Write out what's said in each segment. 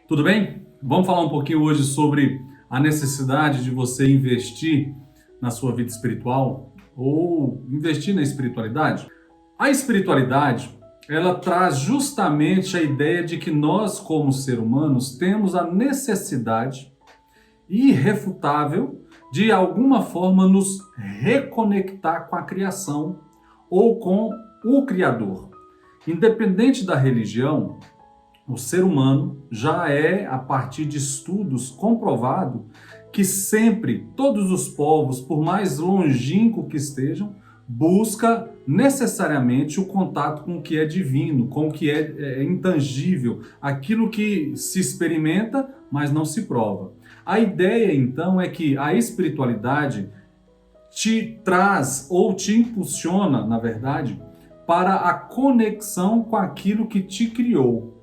Tudo bem? Vamos falar um pouquinho hoje sobre a necessidade de você investir na sua vida espiritual ou investir na espiritualidade. A espiritualidade, ela traz justamente a ideia de que nós, como seres humanos, temos a necessidade irrefutável de alguma forma nos reconectar com a criação ou com o Criador. Independente da religião, o ser humano já é, a partir de estudos, comprovado que sempre, todos os povos, por mais longínquo que estejam, busca necessariamente o contato com o que é divino, com o que é intangível, aquilo que se experimenta, mas não se prova. A ideia, então, é que a espiritualidade te traz ou te impulsiona, na verdade, para a conexão com aquilo que te criou.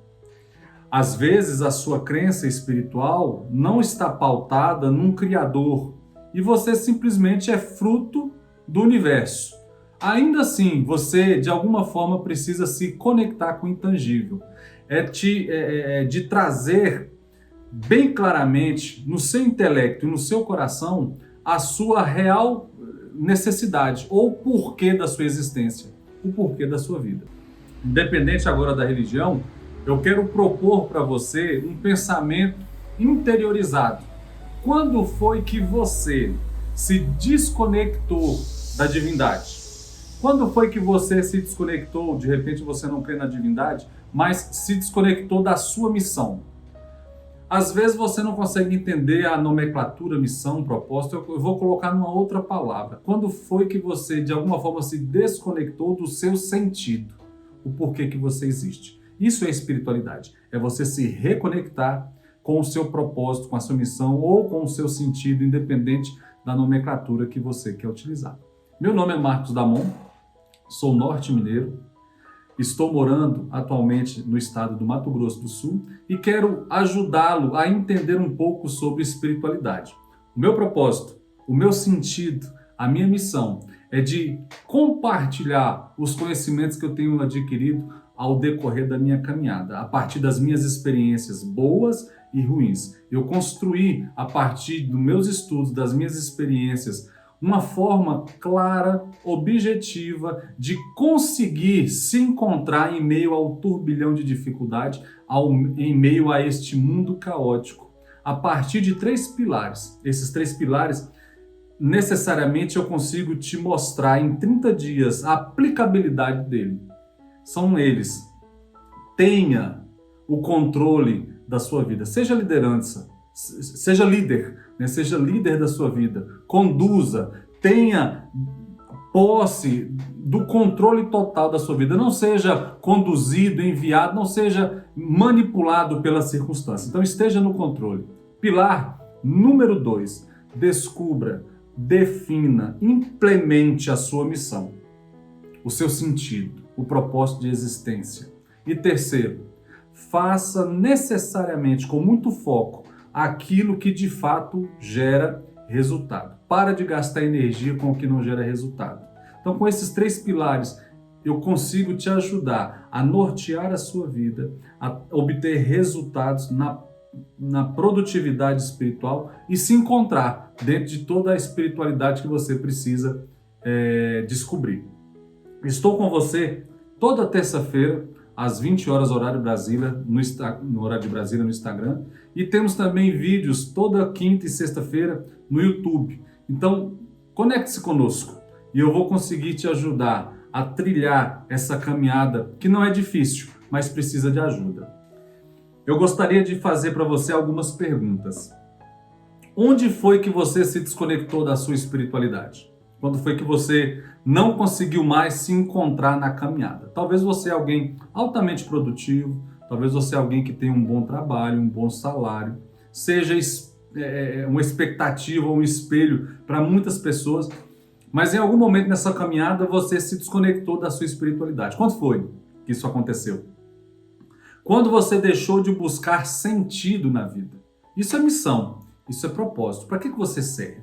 Às vezes a sua crença espiritual não está pautada num Criador e você simplesmente é fruto do universo. Ainda assim, você de alguma forma precisa se conectar com o intangível. De trazer bem claramente no seu intelecto e no seu coração a sua real necessidade ou porquê da sua existência, o porquê da sua vida. Independente agora da religião, eu quero propor para você um pensamento interiorizado. Quando foi que você se desconectou da divindade? Quando foi que você se desconectou, de repente você não crê na divindade, mas se desconectou da sua missão? Às vezes você não consegue entender a nomenclatura, missão, propósito, eu vou colocar numa outra palavra. Quando foi que você, de alguma forma, se desconectou do seu sentido? O porquê que você existe? Isso é espiritualidade, é você se reconectar com o seu propósito, com a sua missão ou com o seu sentido, independente da nomenclatura que você quer utilizar. Meu nome é Marcos Damon, sou norte-mineiro, estou morando atualmente no estado do Mato Grosso do Sul e quero ajudá-lo a entender um pouco sobre espiritualidade. O meu propósito, o meu sentido, a minha missão é de compartilhar os conhecimentos que eu tenho adquirido ao decorrer da minha caminhada, a partir das minhas experiências boas e ruins. Eu construí, a partir dos meus estudos, das minhas experiências, uma forma clara, objetiva, de conseguir se encontrar em meio ao turbilhão de dificuldade, em meio a este mundo caótico, a partir de 3 pilares. Esses 3 pilares, necessariamente eu consigo te mostrar em 30 dias a aplicabilidade dele. São eles. Tenha o controle da sua vida. Seja liderança, seja líder, né? Seja líder da sua vida. Conduza, tenha posse do controle total da sua vida. Não seja conduzido, enviado, não seja manipulado pelas circunstâncias. Então esteja no controle. Pilar número 2. Descubra, defina, implemente a sua missão, o seu sentido, o propósito de existência. E terceiro, faça necessariamente, com muito foco, aquilo que de fato gera resultado. Para de gastar energia com o que não gera resultado. Então, com esses 3 pilares, eu consigo te ajudar a nortear a sua vida, a obter resultados na produtividade espiritual e se encontrar dentro de toda a espiritualidade que você precisa descobrir. Estou com você toda terça-feira, às 20 horas, horário Brasília, no horário de Brasília, no Instagram. E temos também vídeos toda quinta e sexta-feira no YouTube. Então, conecte-se conosco e eu vou conseguir te ajudar a trilhar essa caminhada que não é difícil, mas precisa de ajuda. Eu gostaria de fazer para você algumas perguntas. Onde foi que você se desconectou da sua espiritualidade? Quando foi que você não conseguiu mais se encontrar na caminhada? Talvez você é alguém altamente produtivo, talvez você é alguém que tem um bom trabalho, um bom salário, seja uma expectativa, um espelho para muitas pessoas, mas em algum momento nessa caminhada você se desconectou da sua espiritualidade. Quando foi que isso aconteceu? Quando você deixou de buscar sentido na vida? Isso é missão, isso é propósito. Para que você serve?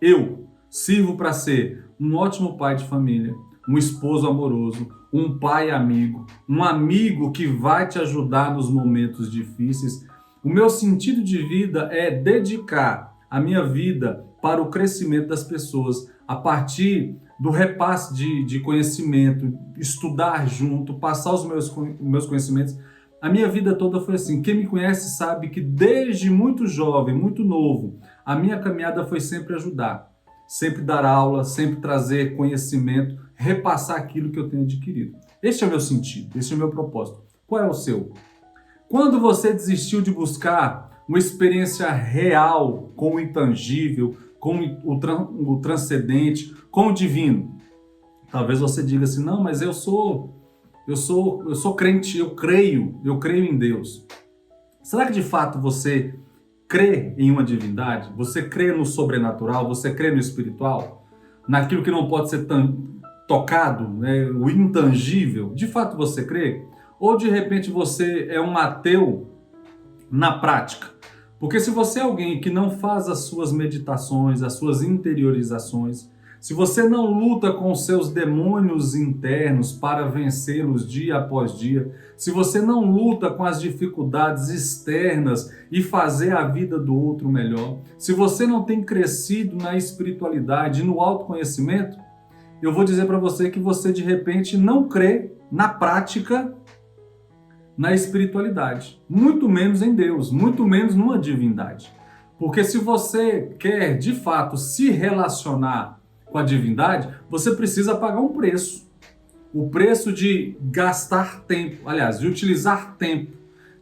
Eu sirvo para ser um ótimo pai de família, um esposo amoroso, um pai amigo, um amigo que vai te ajudar nos momentos difíceis, O meu sentido de vida é dedicar a minha vida para o crescimento das pessoas, a partir do repasse de conhecimento, estudar junto, passar os meus conhecimentos. A minha vida toda foi assim. Quem me conhece sabe que desde muito jovem, muito novo, a minha caminhada foi sempre ajudar, sempre dar aula, sempre trazer conhecimento, repassar aquilo que eu tenho adquirido. Este é o meu sentido, este é o meu propósito. Qual é o seu? Quando você desistiu de buscar uma experiência real com o intangível, com o transcendente, com o divino? Talvez você diga assim: não, mas eu sou crente, eu creio em Deus. Será que de fato você crê em uma divindade? Você crê no sobrenatural? Você crê no espiritual? Naquilo que não pode ser tocado, né? O intangível? De fato você crê? Ou de repente você é um ateu na prática? Porque se você é alguém que não faz as suas meditações, as suas interiorizações, se você não luta com os seus demônios internos para vencê-los dia após dia, se você não luta com as dificuldades externas e fazer a vida do outro melhor, se você não tem crescido na espiritualidade e no autoconhecimento, eu vou dizer para você que você de repente não crê na prática na espiritualidade, muito menos em Deus, muito menos numa divindade. Porque se você quer de fato se relacionar com a divindade, você precisa pagar um preço. O preço de gastar tempo, aliás, de utilizar tempo,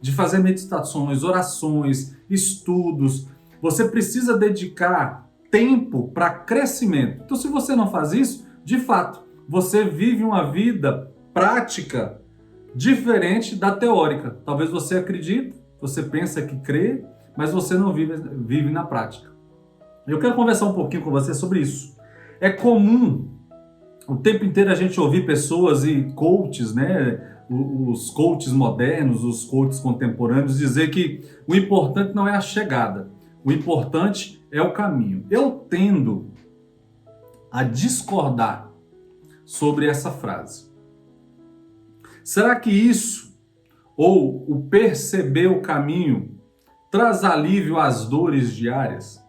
de fazer meditações, orações, estudos. Você precisa dedicar tempo para crescimento. Então, se você não faz isso, de fato, você vive uma vida prática diferente da teórica. Talvez você acredite, você pensa que crê, mas você não vive na prática. Eu quero conversar um pouquinho com você sobre isso. É comum o tempo inteiro a gente ouvir pessoas e coaches, né? Os coaches modernos, os coaches contemporâneos, dizer que o importante não é a chegada, o importante é o caminho. Eu tendo a discordar sobre essa frase. Será que isso, ou o perceber o caminho, traz alívio às dores diárias?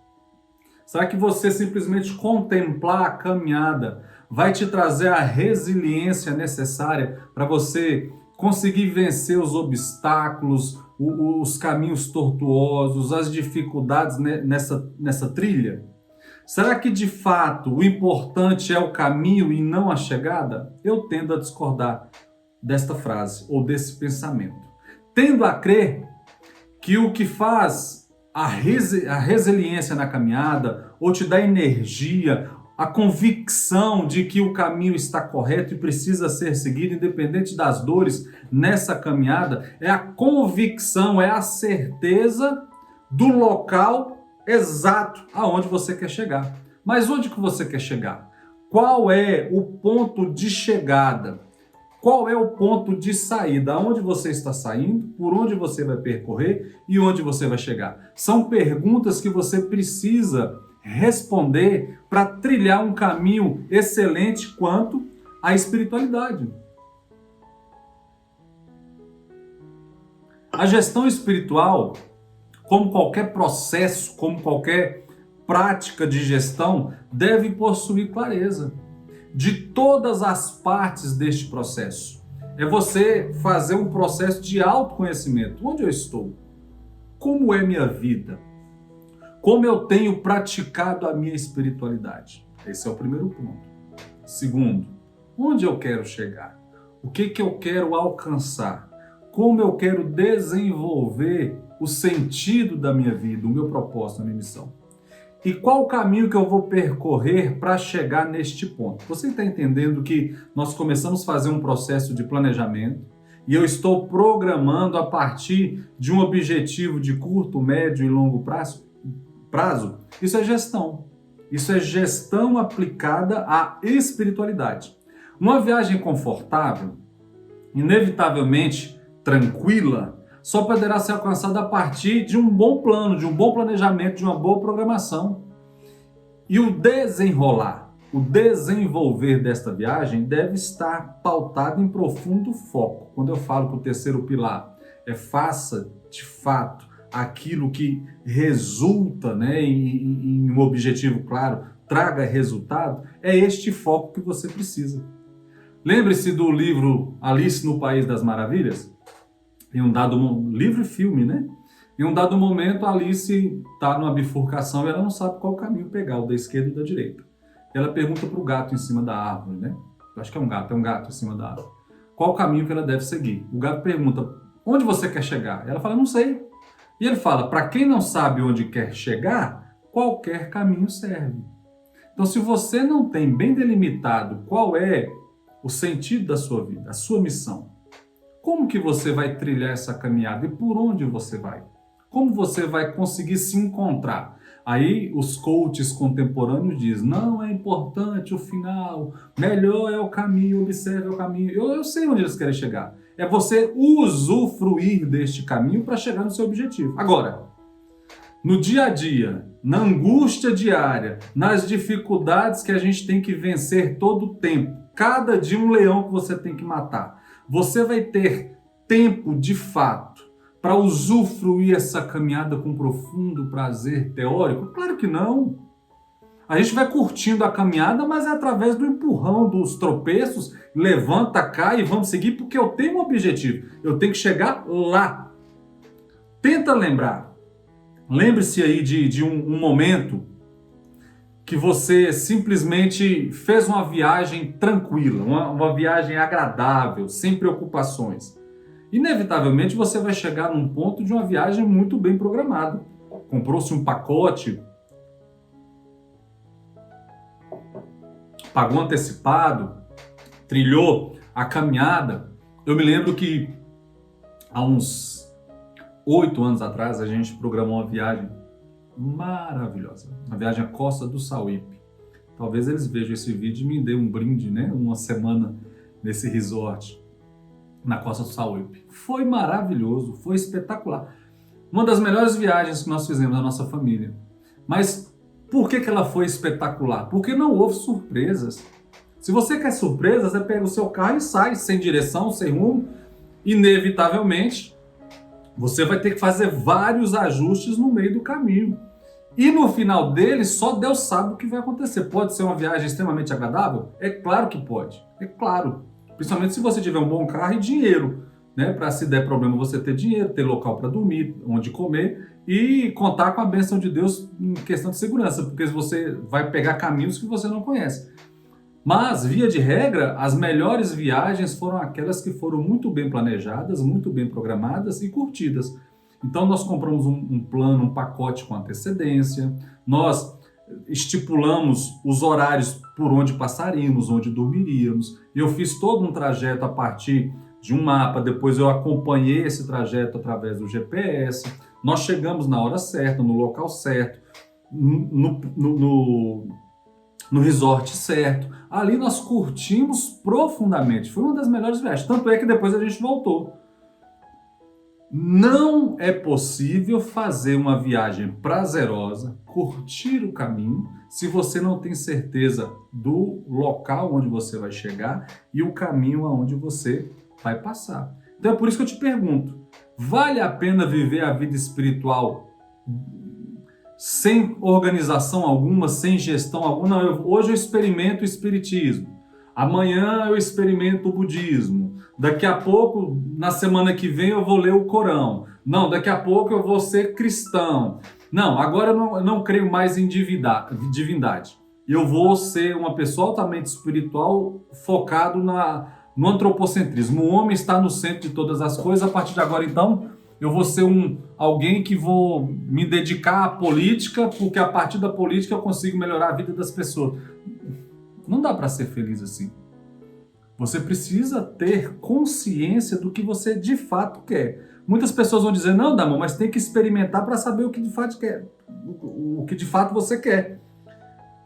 Será que você simplesmente contemplar a caminhada vai te trazer a resiliência necessária para você conseguir vencer os obstáculos, os caminhos tortuosos, as dificuldades nessa trilha? Será que de fato o importante é o caminho e não a chegada? Eu tendo a discordar desta frase ou desse pensamento. Tendo a crer que o que faz a resiliência na caminhada, ou te dá energia, a convicção de que o caminho está correto e precisa ser seguido, independente das dores nessa caminhada, é a convicção, é a certeza do local exato aonde você quer chegar. Mas onde que você quer chegar? Qual é o ponto de chegada? Qual é o ponto de saída? Aonde você está saindo, por onde você vai percorrer e onde você vai chegar? São perguntas que você precisa responder para trilhar um caminho excelente quanto à espiritualidade. A gestão espiritual, como qualquer processo, como qualquer prática de gestão, deve possuir clareza de todas as partes deste processo. É você fazer um processo de autoconhecimento. Onde eu estou? Como é minha vida? Como eu tenho praticado a minha espiritualidade? Esse é o primeiro ponto. Segundo, onde eu quero chegar? O que eu quero alcançar? Como eu quero desenvolver o sentido da minha vida, o meu propósito, a minha missão? E qual o caminho que eu vou percorrer para chegar neste ponto? Você está entendendo que nós começamos a fazer um processo de planejamento e eu estou programando a partir de um objetivo de curto, médio e longo prazo? Isso é gestão. Isso é gestão aplicada à espiritualidade. Uma viagem confortável, inevitavelmente tranquila, só poderá ser alcançada a partir de um bom plano, de um bom planejamento, de uma boa programação. E o desenrolar, o desenvolver desta viagem deve estar pautado em profundo foco. Quando eu falo que o terceiro pilar é faça de fato aquilo que resulta, né, em um objetivo claro, traga resultado, é este foco que você precisa. Lembre-se do livro Alice no País das Maravilhas? Em um dado livro e filme, né? Em um dado momento, a Alice está numa bifurcação e ela não sabe qual caminho pegar, o da esquerda ou da direita. Ela pergunta para o gato em cima da árvore, né? Eu acho que é um gato em cima da árvore. Qual o caminho que ela deve seguir? O gato pergunta, onde você quer chegar? Ela fala, não sei. E ele fala, para quem não sabe onde quer chegar, qualquer caminho serve. Então, se você não tem bem delimitado qual é o sentido da sua vida, a sua missão, como que você vai trilhar essa caminhada e por onde você vai? Como você vai conseguir se encontrar? Aí os coaches contemporâneos dizem, não é importante o final, melhor é o caminho, observe o caminho. Eu sei onde eles querem chegar. É você usufruir deste caminho para chegar no seu objetivo. Agora, no dia a dia, na angústia diária, nas dificuldades que a gente tem que vencer todo o tempo, cada dia um leão que você tem que matar, você vai ter tempo de fato para usufruir essa caminhada com profundo prazer teórico? Claro que não. A gente vai curtindo a caminhada, mas é através do empurrão, dos tropeços, levanta, cai e vamos seguir, porque eu tenho um objetivo, eu tenho que chegar lá. Tenta lembrar. Lembre-se aí de um momento que você simplesmente fez uma viagem tranquila, uma viagem agradável, sem preocupações. Inevitavelmente você vai chegar num ponto de uma viagem muito bem programada. Comprou-se um pacote, pagou antecipado, trilhou a caminhada. Eu me lembro que há uns 8 anos atrás a gente programou uma viagem maravilhosa, uma viagem à Costa do Sauípe. Talvez eles vejam esse vídeo e me dêem um brinde, né? Uma semana nesse resort na Costa do Sauípe. Foi maravilhoso, foi espetacular. Uma das melhores viagens que nós fizemos na nossa família. Mas por que ela foi espetacular? Porque não houve surpresas. Se você quer surpresas, você pega o seu carro e sai sem direção, sem rumo. Inevitavelmente, você vai ter que fazer vários ajustes no meio do caminho. E no final dele, só Deus sabe o que vai acontecer. Pode ser uma viagem extremamente agradável? É claro que pode. É claro. Principalmente se você tiver um bom carro e dinheiro, né? Para se der problema você ter dinheiro, ter local para dormir, onde comer e contar com a bênção de Deus em questão de segurança, porque você vai pegar caminhos que você não conhece. Mas, via de regra, as melhores viagens foram aquelas que foram muito bem planejadas, muito bem programadas e curtidas. Então nós compramos um plano, um pacote com antecedência, nós estipulamos os horários por onde passaríamos, onde dormiríamos. Eu fiz todo um trajeto a partir de um mapa, depois eu acompanhei esse trajeto através do GPS. Nós chegamos na hora certa, no local certo, no resort certo. Ali nós curtimos profundamente. Foi uma das melhores viagens. Tanto é que depois a gente voltou. Não é possível fazer uma viagem prazerosa, curtir o caminho, se você não tem certeza do local onde você vai chegar e o caminho aonde você vai passar. Então é por isso que eu te pergunto, vale a pena viver a vida espiritual sem organização alguma, sem gestão alguma? Não, hoje eu experimento o espiritismo, amanhã eu experimento o budismo, daqui a pouco, na semana que vem, eu vou ler o Corão. Não, daqui a pouco eu vou ser cristão. Não, agora eu não creio mais em divindade. Eu vou ser uma pessoa altamente espiritual focado no antropocentrismo. O homem está no centro de todas as coisas. A partir de agora, então, eu vou ser alguém que vou me dedicar à política, porque a partir da política eu consigo melhorar a vida das pessoas. Não dá para ser feliz assim. Você precisa ter consciência do que você de fato quer. Muitas pessoas vão dizer, não, Damon, mas tem que experimentar para saber o que de fato quer, o que de fato você quer.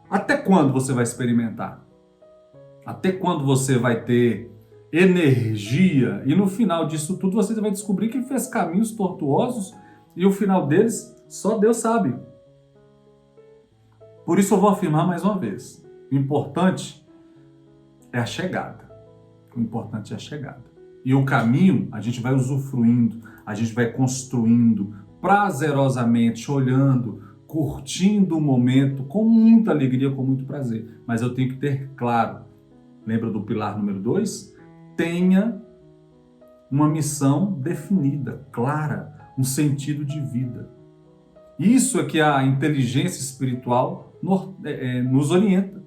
Até quando você vai experimentar? Até quando você vai ter energia? E no final disso tudo você vai descobrir que fez caminhos tortuosos e o final deles só Deus sabe. Por isso eu vou afirmar mais uma vez, o importante é a chegada. O importante é a chegada. E o caminho a gente vai usufruindo, a gente vai construindo prazerosamente, olhando, curtindo o momento, com muita alegria, com muito prazer. Mas eu tenho que ter claro, lembra do pilar número 2? Tenha uma missão definida, clara, um sentido de vida. Isso é que a inteligência espiritual nos orienta.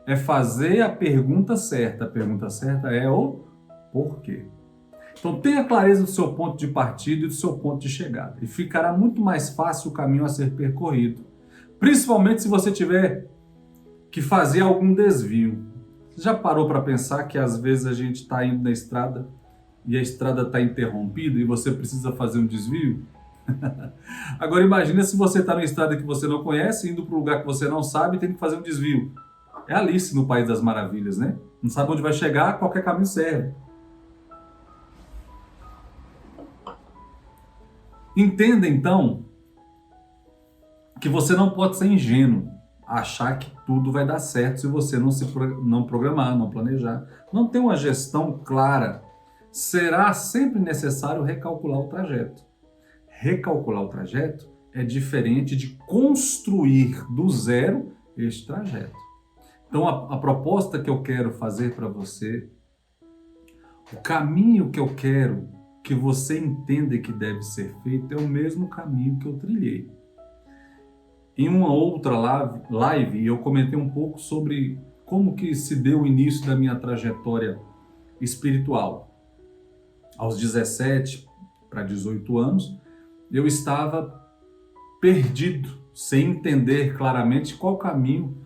É fazer a pergunta certa. A pergunta certa é o porquê. Então tenha clareza do seu ponto de partida e do seu ponto de chegada. E ficará muito mais fácil o caminho a ser percorrido. Principalmente se você tiver que fazer algum desvio. Você já parou para pensar que às vezes a gente está indo na estrada e a estrada está interrompida e você precisa fazer um desvio? Agora imagina se você está numa estrada que você não conhece, indo para um lugar que você não sabe e tem que fazer um desvio. É Alice no País das Maravilhas, né? Não sabe onde vai chegar, qualquer caminho serve. Entenda então que você não pode ser ingênuo, achar que tudo vai dar certo se você não programar, não planejar, não ter uma gestão clara. Será sempre necessário recalcular o trajeto. Recalcular o trajeto é diferente de construir do zero este trajeto. Então, a proposta que eu quero fazer para você, o caminho que eu quero que você entenda que deve ser feito é o mesmo caminho que eu trilhei. Em uma outra live, eu comentei um pouco sobre como que se deu o início da minha trajetória espiritual. Aos 17 para 18 anos, eu estava perdido, sem entender claramente qual caminho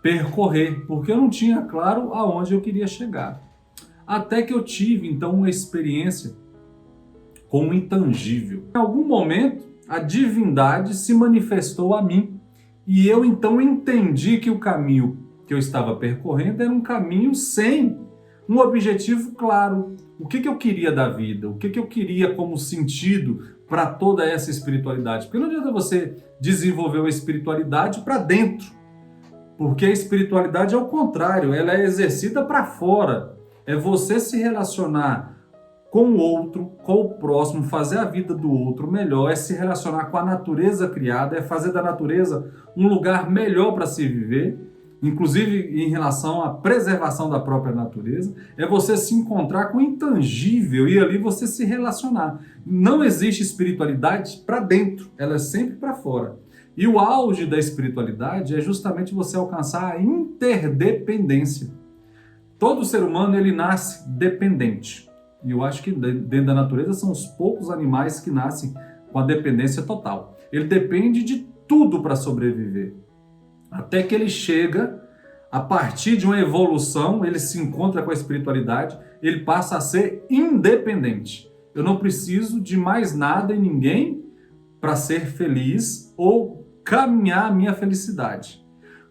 percorrer, porque eu não tinha claro aonde eu queria chegar. Até que eu tive, então, uma experiência com o intangível. Em algum momento, a divindade se manifestou a mim e eu, então, entendi que o caminho que eu estava percorrendo era um caminho sem um objetivo claro. O que eu queria da vida? O que eu queria como sentido para toda essa espiritualidade? Porque não adianta você desenvolver uma espiritualidade para dentro, porque a espiritualidade é o contrário, ela é exercida para fora. É você se relacionar com o outro, com o próximo, fazer a vida do outro melhor, é se relacionar com a natureza criada, é fazer da natureza um lugar melhor para se viver, inclusive em relação à preservação da própria natureza, é você se encontrar com o intangível e ali você se relacionar. Não existe espiritualidade para dentro, ela é sempre para fora. E o auge da espiritualidade é justamente você alcançar a interdependência. Todo ser humano ele nasce dependente. E eu acho que dentro da natureza são os poucos animais que nascem com a dependência total. Ele depende de tudo para sobreviver. Até que ele chega, a partir de uma evolução, ele se encontra com a espiritualidade, ele passa a ser independente. Eu não preciso de mais nada e ninguém para ser feliz ou caminhar a minha felicidade.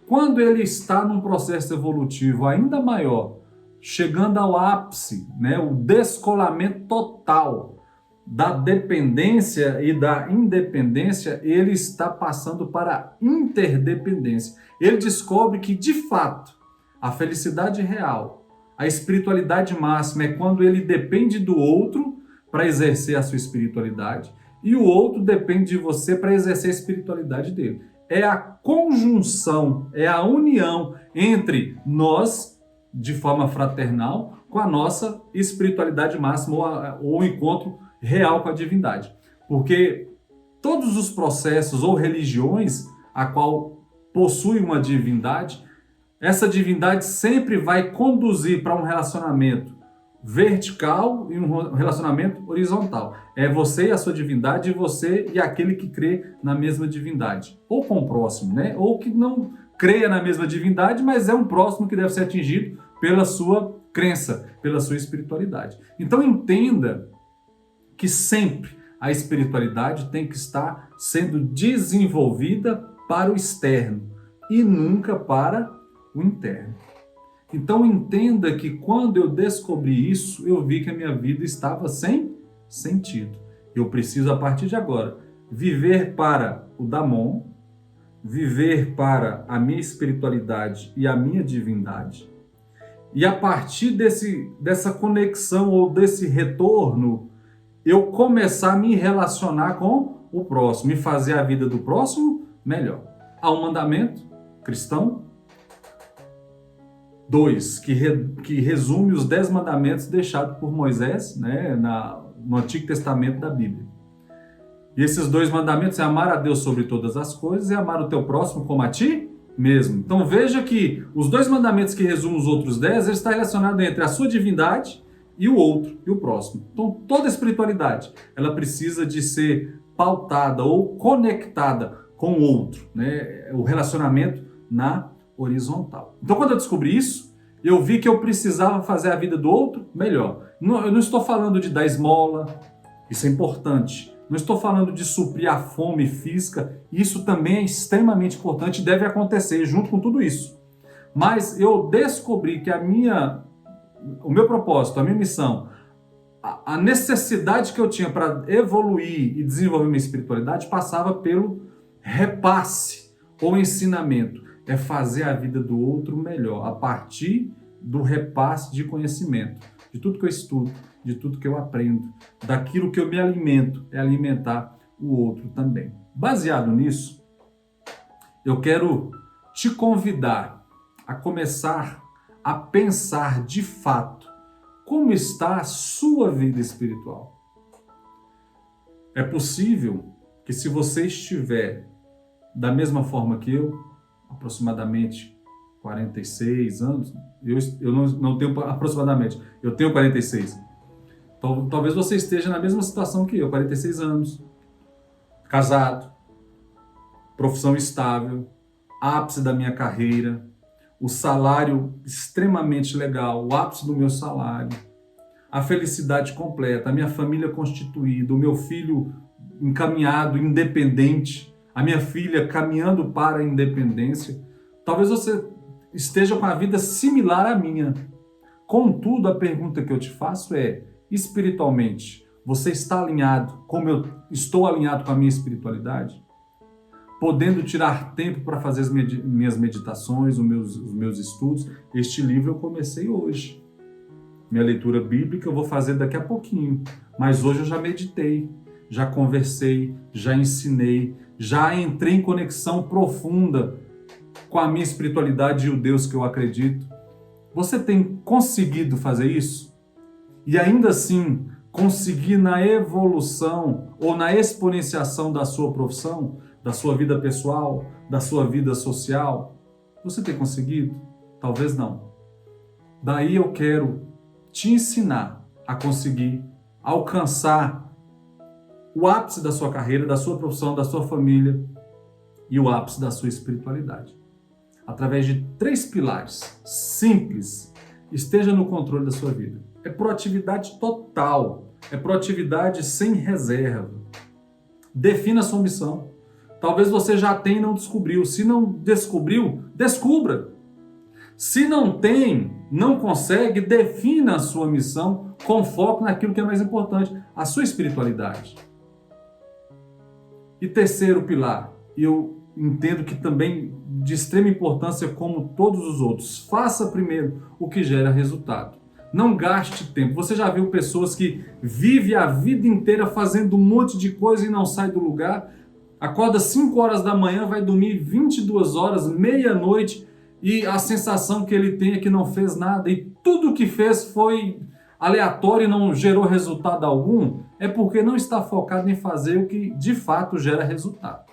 Quando ele está num processo evolutivo ainda maior, chegando ao ápice, o descolamento total da dependência e da independência, ele está passando para a interdependência. Ele descobre que, de fato, a felicidade real, a espiritualidade máxima é quando ele depende do outro para exercer a sua espiritualidade e o outro depende de você para exercer a espiritualidade dele. É a conjunção, é a união entre nós, de forma fraternal, com a nossa espiritualidade máxima ou o encontro real com a divindade. Porque todos os processos ou religiões a qual possui uma divindade, essa divindade sempre vai conduzir para um relacionamento vertical e um relacionamento horizontal. É você e a sua divindade e você e aquele que crê na mesma divindade. Ou com o próximo, ou que não creia na mesma divindade, mas é um próximo que deve ser atingido pela sua crença, pela sua espiritualidade. Então entenda que sempre a espiritualidade tem que estar sendo desenvolvida para o externo e nunca para o interno. Então entenda que quando eu descobri isso, eu vi que a minha vida estava sem sentido. Eu preciso, a partir de agora, viver para o Damon, viver para a minha espiritualidade e a minha divindade. E a partir dessa conexão ou desse retorno, eu começar a me relacionar com o próximo e fazer a vida do próximo melhor. Há um mandamento cristão, 2, que resume os 10 mandamentos deixados por Moisés, né, no Antigo Testamento da Bíblia. E esses 2 mandamentos é amar a Deus sobre todas as coisas e amar o teu próximo como a ti mesmo. Então veja que os 2 mandamentos que resumem os outros 10, ele está relacionado entre a sua divindade e o outro, e o próximo. Então toda espiritualidade, ela precisa de ser pautada ou conectada com o outro, né? O relacionamento na horizontal. Então quando eu descobri isso, eu vi que eu precisava fazer a vida do outro melhor. Eu não estou falando de dar esmola, isso é importante. Não estou falando de suprir a fome física, isso também é extremamente importante e deve acontecer junto com tudo isso. Mas eu descobri que o meu propósito, a minha missão, a necessidade que eu tinha para evoluir e desenvolver minha espiritualidade passava pelo repasse ou ensinamento. É fazer a vida do outro melhor, a partir do repasse de conhecimento, de tudo que eu estudo, de tudo que eu aprendo, daquilo que eu me alimento, é alimentar o outro também. Baseado nisso, eu quero te convidar a começar a pensar de fato como está a sua vida espiritual. É possível que se você estiver da mesma forma que eu, aproximadamente 46 anos, eu não tenho aproximadamente, eu tenho 46. Então, talvez você esteja na mesma situação que eu, 46 anos, casado, profissão estável, ápice da minha carreira, o salário extremamente legal, o ápice do meu salário, a felicidade completa, a minha família constituída, o meu filho encaminhado, independente, a minha filha caminhando para a independência. Talvez você esteja com a vida similar à minha. Contudo, a pergunta que eu te faço é, espiritualmente, você está alinhado como eu estou alinhado com a minha espiritualidade? Podendo tirar tempo para fazer as minhas meditações, os meus estudos. Este livro eu comecei hoje. Minha leitura bíblica eu vou fazer daqui a pouquinho. Mas hoje eu já meditei, já conversei, já ensinei, já entrei em conexão profunda com a minha espiritualidade e o Deus que eu acredito. Você tem conseguido fazer isso? E ainda assim, conseguir na evolução ou na exponenciação da sua profissão, da sua vida pessoal, da sua vida social? Você tem conseguido? Talvez não. Daí eu quero te ensinar a conseguir alcançar o ápice da sua carreira, da sua profissão, da sua família e o ápice da sua espiritualidade. Através de 3 pilares simples, esteja no controle da sua vida. É proatividade total, é proatividade sem reserva. Defina a sua missão. Talvez você já tenha e não descobriu. Se não descobriu, descubra. Se não tem, não consegue, defina a sua missão com foco naquilo que é mais importante, a sua espiritualidade. E terceiro pilar, eu entendo que também de extrema importância como todos os outros, faça primeiro o que gera resultado. Não gaste tempo. Você já viu pessoas que vivem a vida inteira fazendo um monte de coisa e não sai do lugar? Acorda 5 horas da manhã, vai dormir 22 horas, meia-noite, e a sensação que ele tem é que não fez nada, e tudo que fez foi aleatório e não gerou resultado algum, é porque não está focado em fazer o que de fato gera resultado.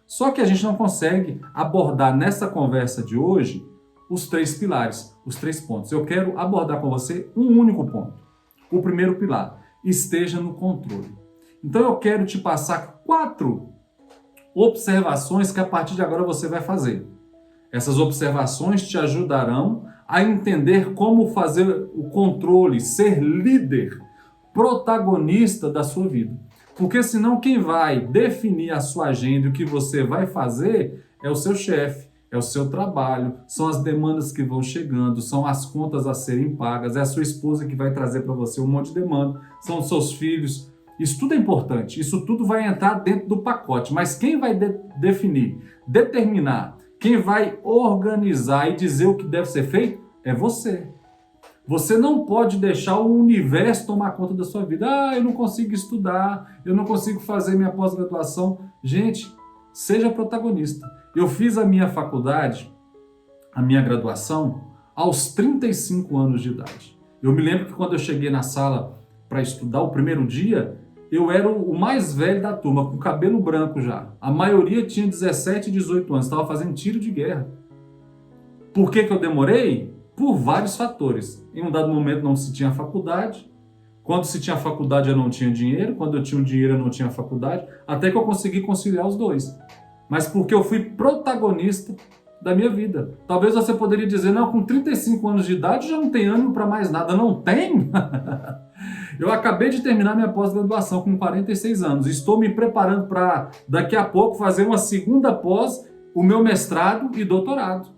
Só que a gente não consegue abordar nessa conversa de hoje os 3 pilares, os 3 pontos. Eu quero abordar com você um único ponto. O primeiro pilar, esteja no controle. Então eu quero te passar 4 observações que a partir de agora você vai fazer. Essas observações te ajudarão a entender como fazer o controle, ser líder, protagonista da sua vida. Porque senão quem vai definir a sua agenda e o que você vai fazer é o seu chefe, é o seu trabalho, são as demandas que vão chegando, são as contas a serem pagas, é a sua esposa que vai trazer para você um monte de demanda, são os seus filhos. Isso tudo é importante, isso tudo vai entrar dentro do pacote, mas quem vai definir, determinar, quem vai organizar e dizer o que deve ser feito é você. Você não pode deixar o universo tomar conta da sua vida. Ah, eu não consigo estudar, eu não consigo fazer minha pós-graduação. Gente, seja protagonista. Eu fiz a minha faculdade, a minha graduação, aos 35 anos de idade. Eu me lembro que quando eu cheguei na sala para estudar o primeiro dia, eu era o mais velho da turma, com cabelo branco já. A maioria tinha 17, 18 anos, estava fazendo tiro de guerra. Por que eu demorei? Por vários fatores. Em um dado momento não se tinha faculdade. Quando se tinha faculdade eu não tinha dinheiro. Quando eu tinha dinheiro eu não tinha faculdade. Até que eu consegui conciliar os dois. Mas porque eu fui protagonista da minha vida. Talvez você poderia dizer, não, com 35 anos de idade já não tem ânimo para mais nada. Não tem? Eu acabei de terminar minha pós-graduação com 46 anos. Estou me preparando para daqui a pouco fazer uma segunda pós, o meu mestrado e doutorado.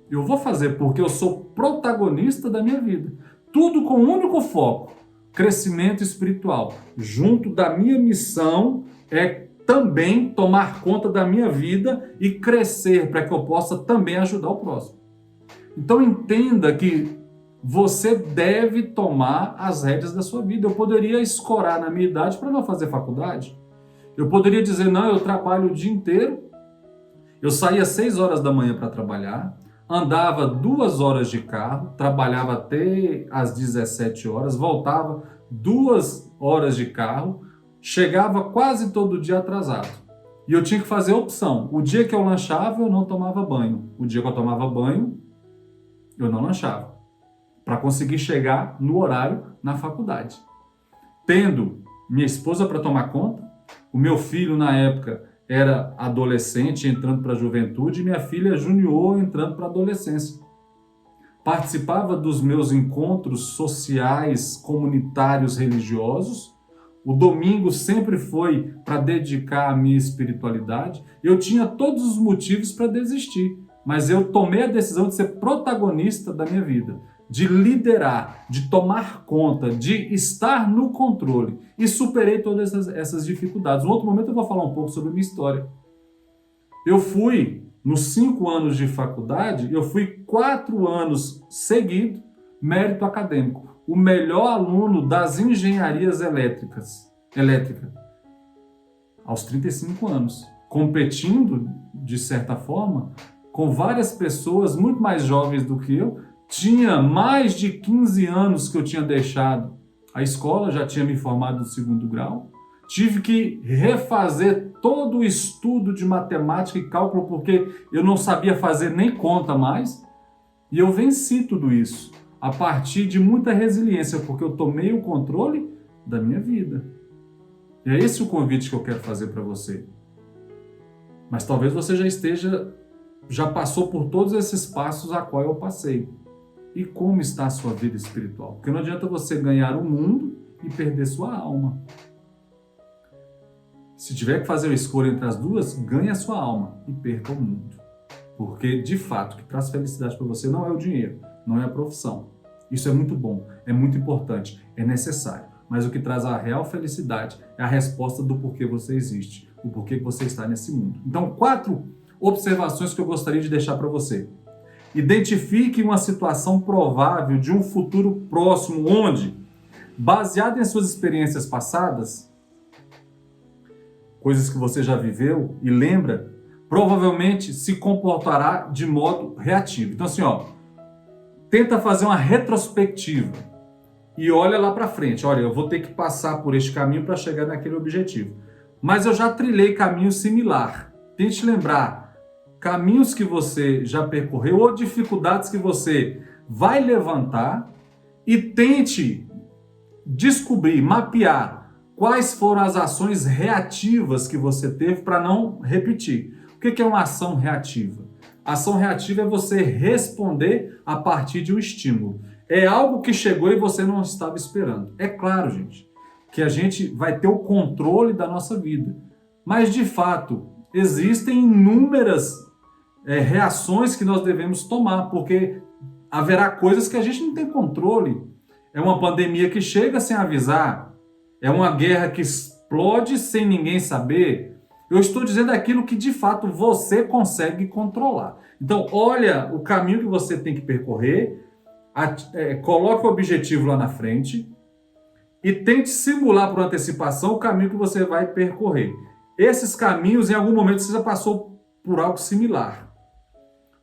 Eu vou fazer porque eu sou protagonista da minha vida. Tudo com um único foco, crescimento espiritual. Junto da minha missão é também tomar conta da minha vida e crescer para que eu possa também ajudar o próximo. Então entenda que você deve tomar as rédeas da sua vida. Eu poderia escorar na minha idade para não fazer faculdade. Eu poderia dizer, não, eu trabalho o dia inteiro. Eu saía às 6 horas da manhã para trabalhar, andava 2 horas de carro, trabalhava até às 17 horas, voltava 2 horas de carro, chegava quase todo dia atrasado. E eu tinha que fazer opção. O dia que eu lanchava, eu não tomava banho. O dia que eu tomava banho, eu não lanchava. Para conseguir chegar no horário na faculdade. Tendo minha esposa para tomar conta, o meu filho na época era adolescente entrando para a juventude e minha filha junior entrando para a adolescência. Participava dos meus encontros sociais, comunitários, religiosos. O domingo sempre foi para dedicar à minha espiritualidade. Eu tinha todos os motivos para desistir, mas eu tomei a decisão de ser protagonista da minha vida, de liderar, de tomar conta, de estar no controle. E superei todas essas dificuldades. No outro momento eu vou falar um pouco sobre a minha história. Eu fui, nos 5 anos de faculdade, eu fui 4 anos seguidos, mérito acadêmico. O melhor aluno das engenharias elétrica, aos 35 anos. Competindo, de certa forma, com várias pessoas muito mais jovens do que eu. Tinha mais de 15 anos que eu tinha deixado a escola, já tinha me formado no 2º grau. Tive que refazer todo o estudo de matemática e cálculo, porque eu não sabia fazer nem conta mais. E eu venci tudo isso a partir de muita resiliência, porque eu tomei o controle da minha vida. E é esse o convite que eu quero fazer para você. Mas talvez você já passou por todos esses passos a qual eu passei. E como está a sua vida espiritual? Porque não adianta você ganhar o mundo e perder sua alma. Se tiver que fazer a escolha entre as duas, ganhe a sua alma e perca o mundo. Porque, de fato, o que traz felicidade para você não é o dinheiro, não é a profissão. Isso é muito bom, é muito importante, é necessário. Mas o que traz a real felicidade é a resposta do porquê você existe, o porquê você está nesse mundo. Então, 4 observações que eu gostaria de deixar para você. Identifique uma situação provável de um futuro próximo onde, baseado em suas experiências passadas, coisas que você já viveu e lembra, provavelmente se comportará de modo reativo. Então assim, tenta fazer uma retrospectiva e olha lá para frente. Olha, eu vou ter que passar por este caminho para chegar naquele objetivo. Mas eu já trilhei caminho similar. Tente lembrar caminhos que você já percorreu ou dificuldades que você vai levantar e tente descobrir, mapear quais foram as ações reativas que você teve para não repetir. O que é uma ação reativa? Ação reativa é você responder a partir de um estímulo. É algo que chegou e você não estava esperando. É claro, gente, que a gente vai ter o controle da nossa vida. Mas, de fato, existem inúmeras reações que nós devemos tomar, porque haverá coisas que a gente não tem controle. É uma pandemia que chega sem avisar, é uma guerra que explode sem ninguém saber. Eu estou dizendo aquilo que de fato você consegue controlar. Então olha o caminho que você tem que percorrer Coloque o objetivo lá na frente e tente simular por antecipação o caminho que você vai percorrer. Esses caminhos, em algum momento, você já passou por algo similar.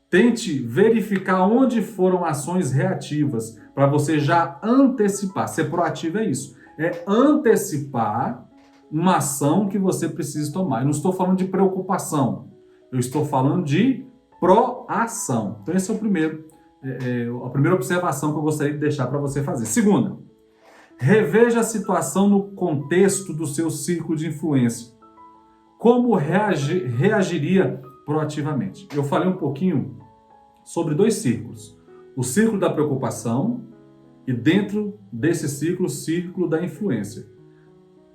Tente verificar onde foram ações reativas, para você já antecipar. Ser proativo é isso. É antecipar uma ação que você precisa tomar. Eu não estou falando de preocupação. Eu estou falando de proação. Então, esse é a primeira observação que eu gostaria de deixar para você fazer. Segunda, reveja a situação no contexto do seu círculo de influência. Como reagiria proativamente? Eu falei um pouquinho sobre 2 círculos. O círculo da preocupação e dentro desse círculo, o círculo da influência.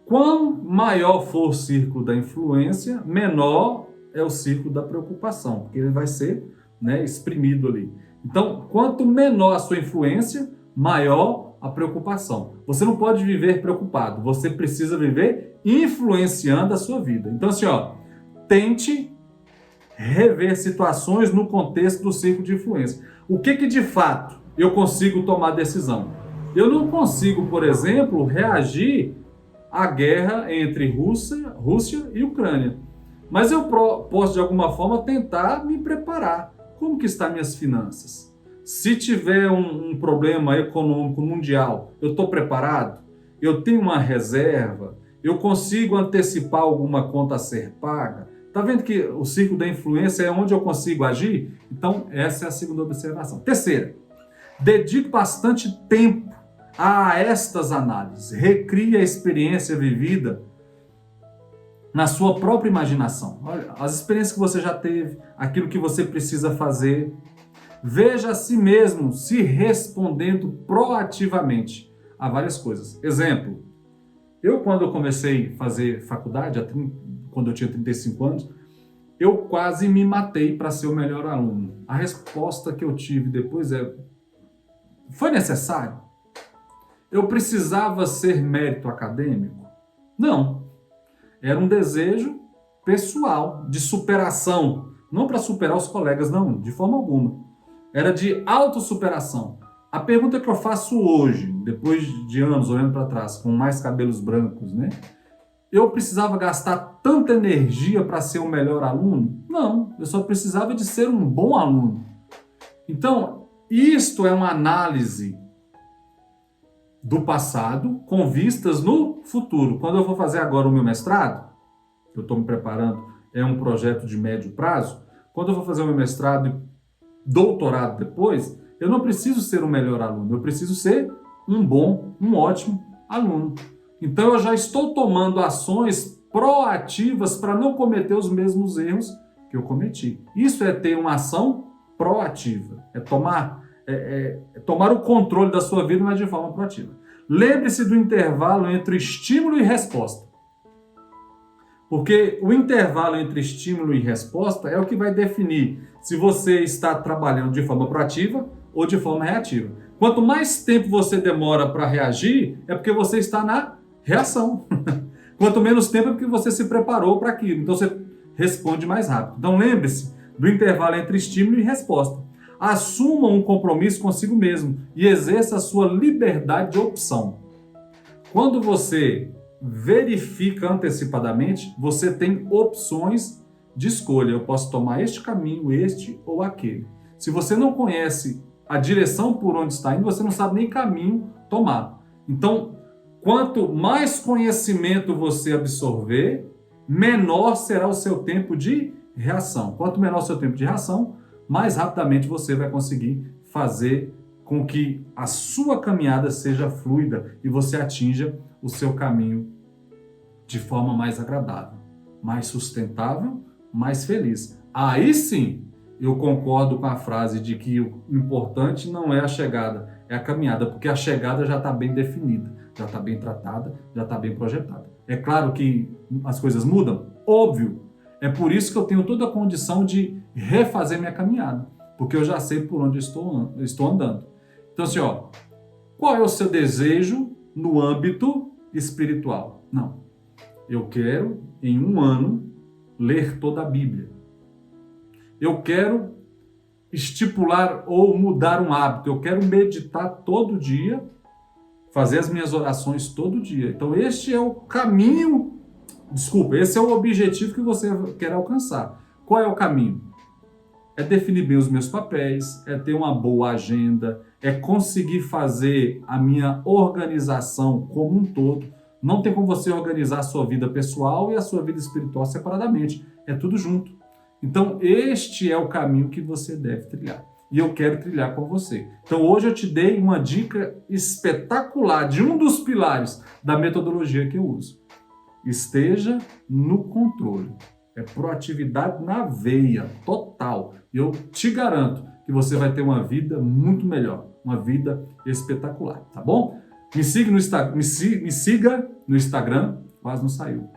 Quanto maior for o círculo da influência, menor é o círculo da preocupação, porque ele vai ser, exprimido ali. Então, quanto menor a sua influência, maior a preocupação. Você não pode viver preocupado, você precisa viver influenciando a sua vida. Então, assim, tente rever situações no contexto do círculo de influência. O que de fato eu consigo tomar decisão? Eu não consigo, por exemplo, reagir à guerra entre Rússia e Ucrânia. Mas eu posso, de alguma forma, tentar me preparar. Como que estão minhas finanças? Se tiver um problema econômico mundial, eu estou preparado? Eu tenho uma reserva? Eu consigo antecipar alguma conta a ser paga? Está vendo que o círculo da influência é onde eu consigo agir? Então, essa é a segunda observação. Terceira, dedique bastante tempo a estas análises. Recrie a experiência vivida na sua própria imaginação. Olha, as experiências que você já teve, aquilo que você precisa fazer. Veja a si mesmo se respondendo proativamente a várias coisas. Exemplo, quando eu comecei a fazer faculdade, quando eu tinha 35 anos, eu quase me matei para ser o melhor aluno. A resposta que eu tive depois foi necessário? Eu precisava ser mérito acadêmico? Não. Era um desejo pessoal, de superação. Não para superar os colegas, não, de forma alguma. Era de autossuperação. A pergunta que eu faço hoje, depois de anos olhando para trás, com mais cabelos brancos, eu precisava gastar tanta energia para ser o melhor aluno? Não, eu só precisava de ser um bom aluno. Então, isto é uma análise do passado com vistas no futuro. Quando eu vou fazer agora o meu mestrado, eu estou me preparando, é um projeto de médio prazo. Quando eu vou fazer o meu mestrado e doutorado depois, eu não preciso ser o melhor aluno, eu preciso ser um ótimo aluno. Então eu já estou tomando ações proativas para não cometer os mesmos erros que eu cometi. Isso é ter uma ação proativa, é tomar o controle da sua vida, mas de forma proativa. Lembre-se do intervalo entre estímulo e resposta. Porque o intervalo entre estímulo e resposta é o que vai definir se você está trabalhando de forma proativa ou de forma reativa. Quanto mais tempo você demora para reagir, é porque você está na reação. Quanto menos tempo é porque você se preparou para aquilo. Então você responde mais rápido. Então lembre-se do intervalo entre estímulo e resposta. Assuma um compromisso consigo mesmo e exerça a sua liberdade de opção. Quando você verifica antecipadamente, você tem opções de escolha. Eu posso tomar este caminho, este ou aquele. Se você não conhece a direção por onde está indo, você não sabe nem caminho tomar. Então, quanto mais conhecimento você absorver, menor será o seu tempo de reação. Quanto menor o seu tempo de reação, mais rapidamente você vai conseguir fazer com que a sua caminhada seja fluida e você atinja o seu caminho de forma mais agradável, mais sustentável, mais feliz. Aí sim, eu concordo com a frase de que o importante não é a chegada, é a caminhada, porque a chegada já está bem definida, já está bem tratada, já está bem projetada. É claro que as coisas mudam? Óbvio. É por isso que eu tenho toda a condição de refazer minha caminhada, porque eu já sei por onde estou andando. Então assim, qual é o seu desejo no âmbito espiritual? Não. Eu quero, em um ano, ler toda a Bíblia. Eu quero, estipular ou mudar um hábito. Eu quero meditar todo dia, fazer as minhas orações todo dia. Então este é o caminho, desculpa, esse é o objetivo que você quer alcançar. Qual é o caminho? É definir bem os meus papéis, é ter uma boa agenda, é conseguir fazer a minha organização como um todo. Não tem como você organizar a sua vida pessoal e a sua vida espiritual separadamente. É tudo junto. Então, este é o caminho que você deve trilhar. E eu quero trilhar com você. Então, hoje eu te dei uma dica espetacular de um dos pilares da metodologia que eu uso. Esteja no controle. É proatividade na veia, total. E eu te garanto que você vai ter uma vida muito melhor, uma vida espetacular, tá bom? Me siga no Instagram, quase não saiu.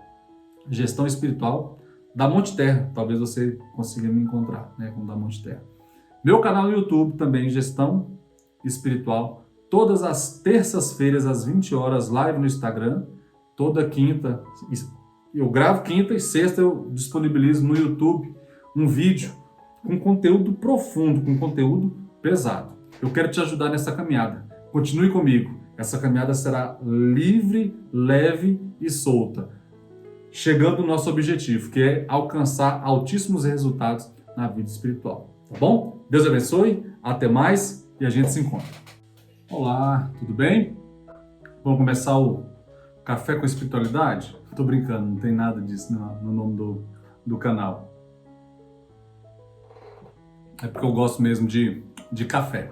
Gestão Espiritual da Monte Terra. Talvez você consiga me encontrar, né, com da Monte Terra. Meu canal no YouTube também, Gestão Espiritual. Todas as terças-feiras, às 20 horas, live no Instagram. Toda quinta, eu gravo quinta e sexta, eu disponibilizo no YouTube um vídeo com conteúdo profundo, com conteúdo pesado. Eu quero te ajudar nessa caminhada. Continue comigo. Essa caminhada será livre, leve e solta, chegando no nosso objetivo, que é alcançar altíssimos resultados na vida espiritual. Tá bom? Deus abençoe, até mais e a gente se encontra. Olá, tudo bem? Vamos começar o Café com Espiritualidade? Tô brincando, não tem nada disso no nome do canal. É porque eu gosto mesmo de café.